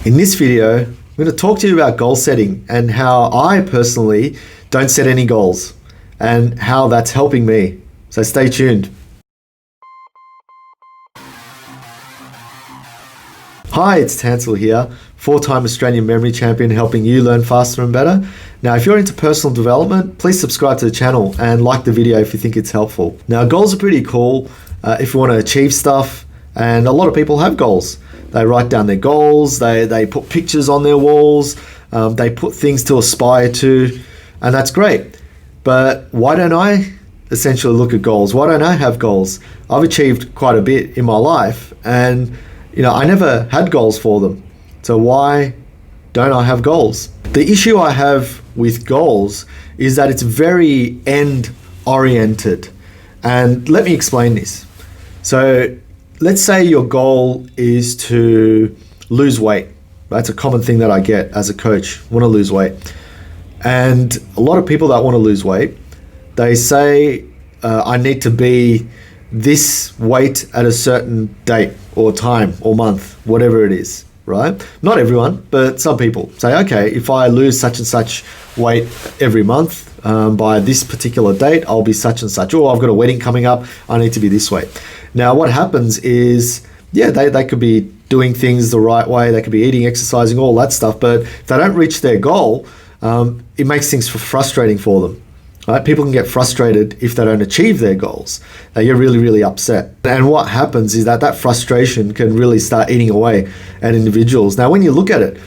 In this video, I'm going to talk to you about goal setting and how I personally don't set any goals and how that's helping me. So stay tuned. Hi, it's Tansel here, four-time Australian memory champion helping you learn faster and better. Now, if you're into personal development, please subscribe to the channel and like the video if you think it's helpful. Now, goals are pretty cool if you want to achieve stuff, and a lot of people have goals. They write down their goals, they put pictures on their walls, they put things to aspire to, and that's great. But why don't I essentially look at goals? Why don't I have goals? I've achieved quite a bit in my life, and I never had goals for them. So why don't I have goals? The issue I have with goals is that it's very end oriented. And let me explain this. So let's say your goal is to lose weight. That's a common thing that I get as a coach, want to lose weight. And a lot of people that want to lose weight, they say, I need to be this weight at a certain date or time or month, whatever it is, right? Not everyone, but some people say, okay, if I lose such and such weight every month, by this particular date, I'll be such and such. Or I've got a wedding coming up, I need to be this way. Now, what happens is, they could be doing things the right way, they could be eating, exercising, all that stuff, but if they don't reach their goal, it makes things frustrating for them. Right? People can get frustrated if they don't achieve their goals. They get really, really upset. And what happens is that frustration can really start eating away at individuals. Now, when you look at it,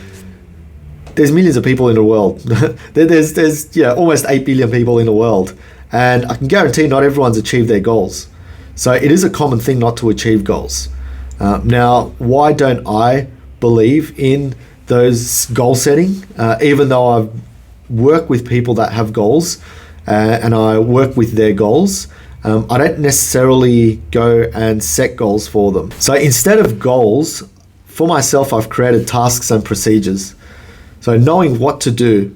there's millions of people in the world. there's almost 8 billion people in the world. And I can guarantee not everyone's achieved their goals. So it is a common thing not to achieve goals. Now, why don't I believe in those goal setting? Even though I've worked with people that have goals, and I work with their goals, I don't necessarily go and set goals for them. So instead of goals, for myself, I've created tasks and procedures. So knowing what to do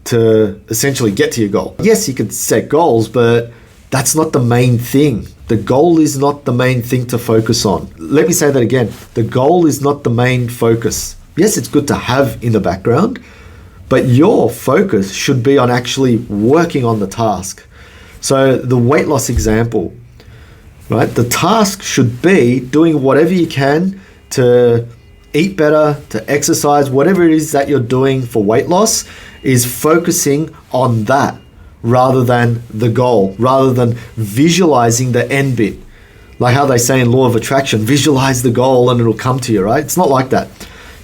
to essentially get to your goal. Yes, you could set goals, but that's not the main thing. The goal is not the main thing to focus on. Let me say that again. The goal is not the main focus. Yes, it's good to have in the background, but your focus should be on actually working on the task. So the weight loss example, right? The task should be doing whatever you can to eat better, to exercise, whatever it is that you're doing for weight loss, is focusing on that rather than the goal, rather than visualizing the end bit. Like how they say in Law of Attraction, visualize the goal and it'll come to you, right? It's not like that.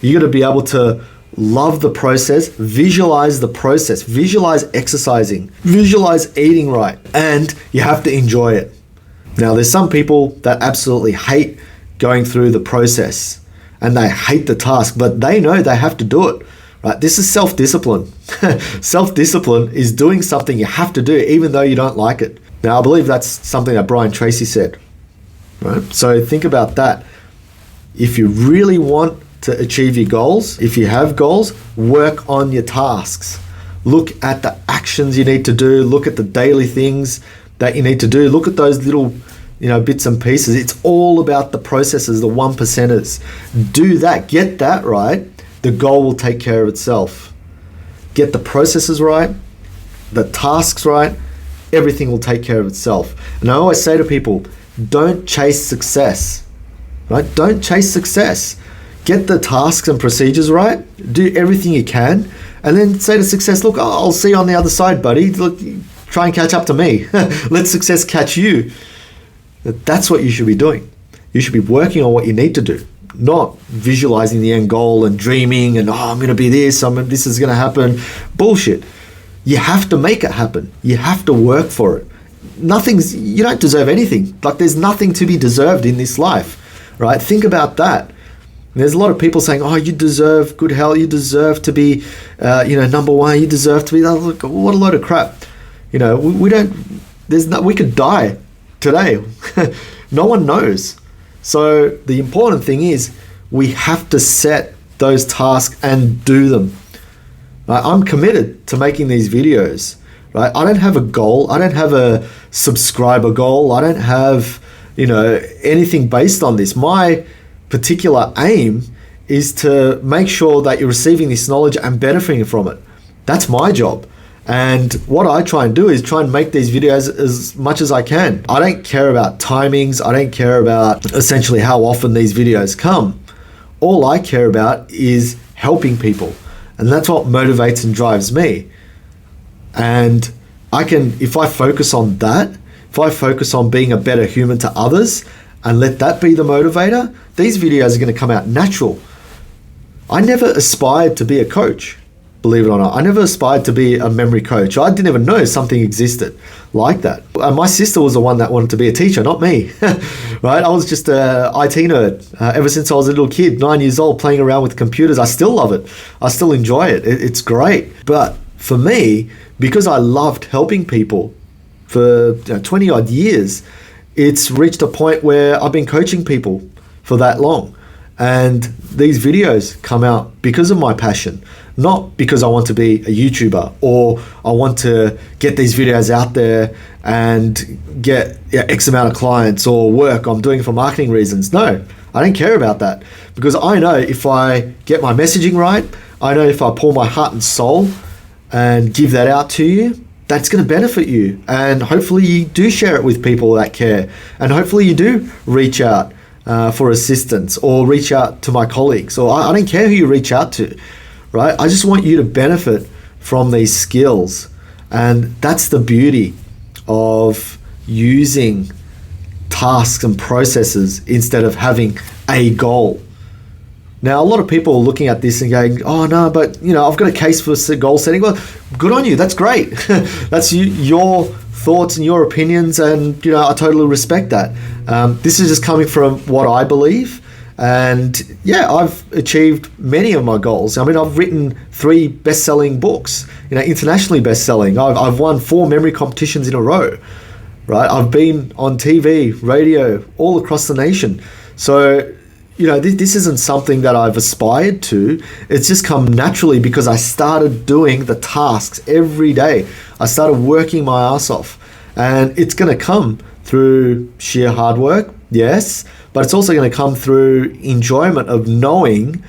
You got to be able to love the process, visualize the process, visualize exercising, visualize eating right, and you have to enjoy it. Now, there's some people that absolutely hate going through the process and they hate the task, but they know they have to do it. Right? This is self-discipline. Self-discipline is doing something you have to do even though you don't like it. Now, I believe that's something that Brian Tracy said. Right? So think about that. If you really want to achieve your goals, if you have goals, work on your tasks. Look at the actions you need to do. Look at the daily things that you need to do. Look at those little bits and pieces. It's all about the processes, the 1%ers. Do that. Get that right. The goal will take care of itself. Get the processes right, the tasks right, everything will take care of itself. And I always say to people, don't chase success, right? Don't chase success. Get the tasks and procedures right, do everything you can, and then say to success, look, I'll see you on the other side, buddy. Look, try and catch up to me. Let success catch you. That's what you should be doing. You should be working on what you need to do, not visualizing the end goal and dreaming and, I'm going to be this, this is going to happen. Bullshit. You have to make it happen. You have to work for it. You don't deserve anything. Like, there's nothing to be deserved in this life, right? Think about that. There's a lot of people saying, you deserve good health, you deserve to be, number one, you deserve to be, look, what a load of crap. We could die today. No one knows. So the important thing is we have to set those tasks and do them. Right? I'm committed to making these videos. Right? I don't have a goal. I don't have a subscriber goal. I don't have anything based on this. My particular aim is to make sure that you're receiving this knowledge and benefiting from it. That's my job. And what I try and do is try and make these videos as much as I can. I don't care about timings. I don't care about essentially how often these videos come. All I care about is helping people. And that's what motivates and drives me. And if I focus on that, if I focus on being a better human to others and let that be the motivator, these videos are going to come out natural. I never aspired to be a coach. Believe it or not, I never aspired to be a memory coach. I didn't even know something existed like that. And my sister was the one that wanted to be a teacher, not me. Right? I was just a IT nerd ever since I was a little kid, 9 years old, playing around with computers. I still love it. I still enjoy it. It's great. But for me, because I loved helping people for 20 odd years, it's reached a point where I've been coaching people for that long. And these videos come out because of my passion, not because I want to be a YouTuber or I want to get these videos out there and get X amount of clients or work. I'm doing it for marketing reasons. No, I don't care about that, because I know if I get my messaging right, I know if I pour my heart and soul and give that out to you, that's going to benefit you. And hopefully you do share it with people that care. And hopefully you do reach out for assistance or reach out to my colleagues, or I don't care who you reach out to, right? I just want you to benefit from these skills. And that's the beauty of using tasks and processes instead of having a goal. Now, a lot of people are looking at this and going, oh no, but I've got a case for goal setting. Well, good on you. That's great. That's your thoughts and your opinions, and I totally respect that. This is just coming from what I believe, and I've achieved many of my goals. I mean, I've written 3 best-selling books, internationally best-selling. I've won 4 memory competitions in a row, right? I've been on TV, radio, all across the nation. So this isn't something that I've aspired to. It's just come naturally because I started doing the tasks every day. I started working my ass off, and it's going to come through sheer hard work, yes, but it's also going to come through enjoyment of knowing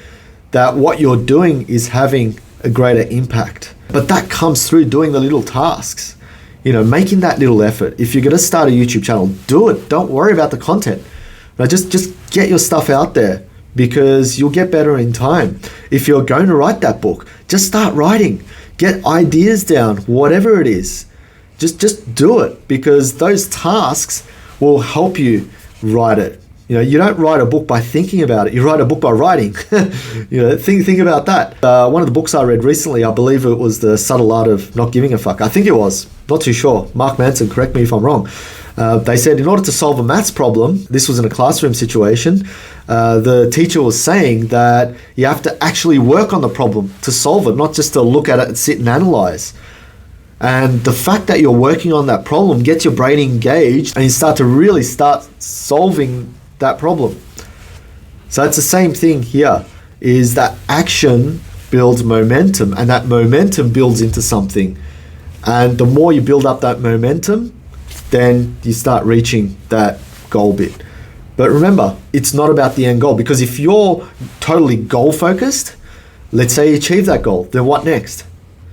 that what you're doing is having a greater impact. But that comes through doing the little tasks, making that little effort. If you're going to start a YouTube channel, do it. Don't worry about the content. Right? Just get your stuff out there, because you'll get better in time. If you're going to write that book, just start writing. Get ideas down, whatever it is. Just do it, because those tasks will help you write it. You don't write a book by thinking about it. You write a book by writing. Think about that. One of the books I read recently, I believe it was The Subtle Art of Not Giving a Fuck. I think it was. Not too sure. Mark Manson, correct me if I'm wrong. They said in order to solve a maths problem, this was in a classroom situation, the teacher was saying that you have to actually work on the problem to solve it, not just to look at it and sit and analyze. And the fact that you're working on that problem gets your brain engaged, and you start solving that problem. So it's the same thing here, is that action builds momentum, and that momentum builds into something. And the more you build up that momentum, then you start reaching that goal bit. But remember, it's not about the end goal, because if you're totally goal focused, let's say you achieve that goal, then what next?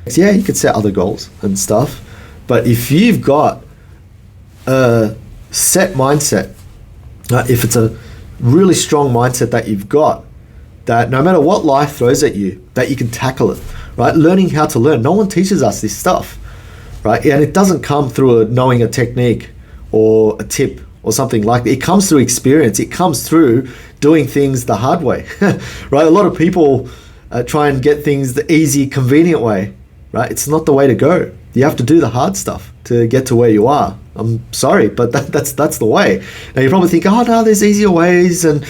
Yeah, you could set other goals and stuff, but if you've got a set mindset, if it's a really strong mindset that you've got, that no matter what life throws at you, that you can tackle it, right? Learning how to learn. No one teaches us this stuff, right? And it doesn't come through knowing a technique or a tip or something like that. It comes through experience. It comes through doing things the hard way, right? A lot of people try and get things the easy, convenient way, right? It's not the way to go. You have to do the hard stuff to get to where you are. I'm sorry, but that's the way. Now you probably think, oh no, there's easier ways, and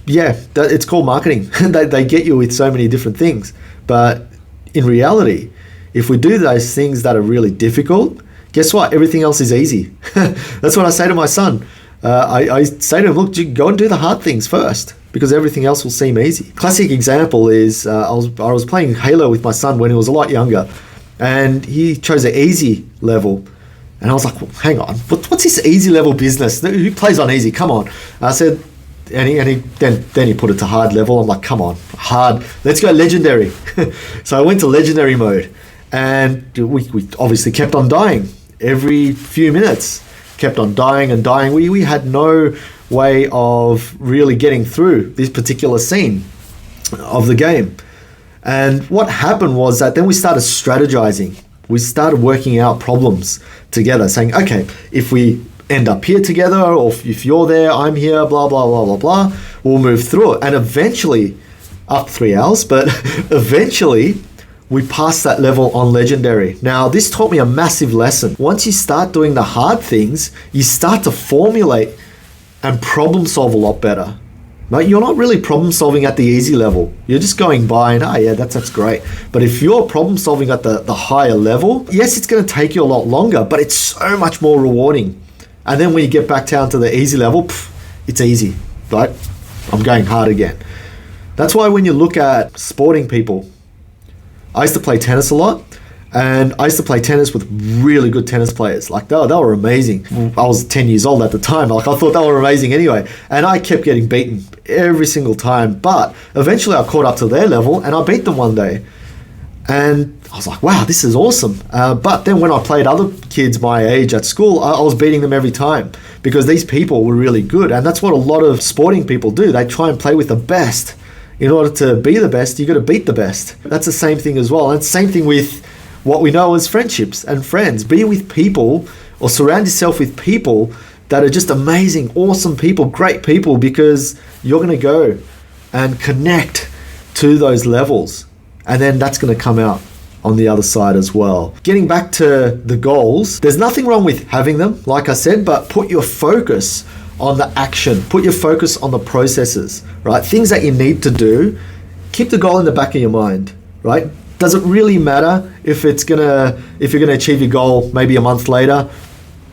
yeah, it's called marketing. They get you with so many different things. But in reality, if we do those things that are really difficult, guess what? Everything else is easy. That's what I say to my son. I say to him, look, go and do the hard things first, because everything else will seem easy. Classic example is I was playing Halo with my son when he was a lot younger, and he chose an easy level. And I was like, well, hang on, what's this easy level business? Who plays on easy? Come on. I said, Then he put it to hard level. I'm like, come on, hard. Let's go legendary. So I went to legendary mode, and we obviously kept on dying every few minutes. Kept on dying and dying. We had no way of really getting through this particular scene of the game. And what happened was that then we started strategizing. We started working out problems together, saying, okay, if we end up here together, or if you're there, I'm here, blah, blah, blah, blah, blah, we'll move through it. And eventually, up 3 hours, but eventually we passed that level on legendary. Now, this taught me a massive lesson. Once you start doing the hard things, you start to formulate and problem solve a lot better. Right? You're not really problem solving at the easy level. You're just going by and, yeah, that's great. But if you're problem solving at the higher level, yes, it's going to take you a lot longer, but it's so much more rewarding. And then when you get back down to the easy level, it's easy, right? I'm going hard again. That's why when you look at sporting people, I used to play tennis a lot, and I used to play tennis with really good tennis players. Like, they were amazing. I was 10 years old at the time. Like, I thought they were amazing anyway. And I kept getting beaten every single time. But eventually I caught up to their level, and I beat them one day. And I was like, wow, this is awesome. But then when I played other kids my age at school, I was beating them every time because these people were really good. And that's what a lot of sporting people do. They try and play with the best. In order to be the best, you got to beat the best. That's the same thing as well. And it's the same thing with what we know as friendships and friends. Be with people, or surround yourself with people that are just amazing, awesome people, great people, because you're going to go and connect to those levels. And then that's going to come out on the other side as well. Getting back to the goals, there's nothing wrong with having them, like I said, but put your focus on the action. Put your focus on the processes, right? Things that you need to do. Keep the goal in the back of your mind, right? Does it really matter if you're gonna achieve your goal maybe a month later,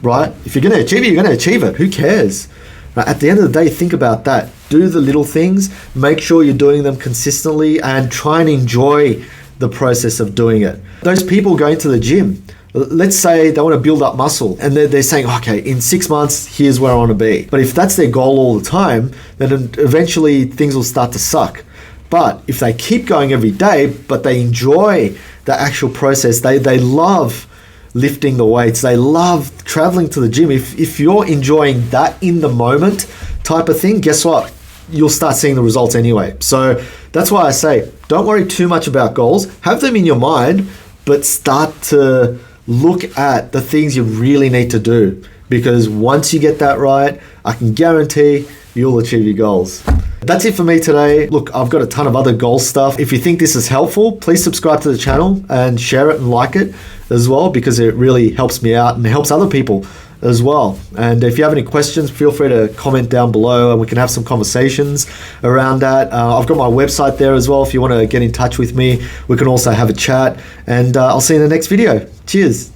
right? If you're gonna achieve it, you're gonna achieve it. Who cares? Right? At the end of the day, think about that. Do the little things. Make sure you're doing them consistently, and try and enjoy the process of doing it. Those people going to the gym, let's say they want to build up muscle, and they're saying, okay, in 6 months, here's where I want to be. But if that's their goal all the time, then eventually things will start to suck. But if they keep going every day, but they enjoy the actual process, they love lifting the weights, they love traveling to the gym. If you're enjoying that in the moment type of thing, guess what? You'll start seeing the results anyway. So that's why I say, don't worry too much about goals. Have them in your mind, but start to look at the things you really need to do. Because once you get that right, I can guarantee you'll achieve your goals. That's it for me today. Look, I've got a ton of other goal stuff. If you think this is helpful, please subscribe to the channel and share it and like it as well, because it really helps me out and helps other people as well. And if you have any questions, feel free to comment down below and we can have some conversations around that. I've got my website there as well. If you want to get in touch with me, we can also have a chat, and I'll see you in the next video. Cheers.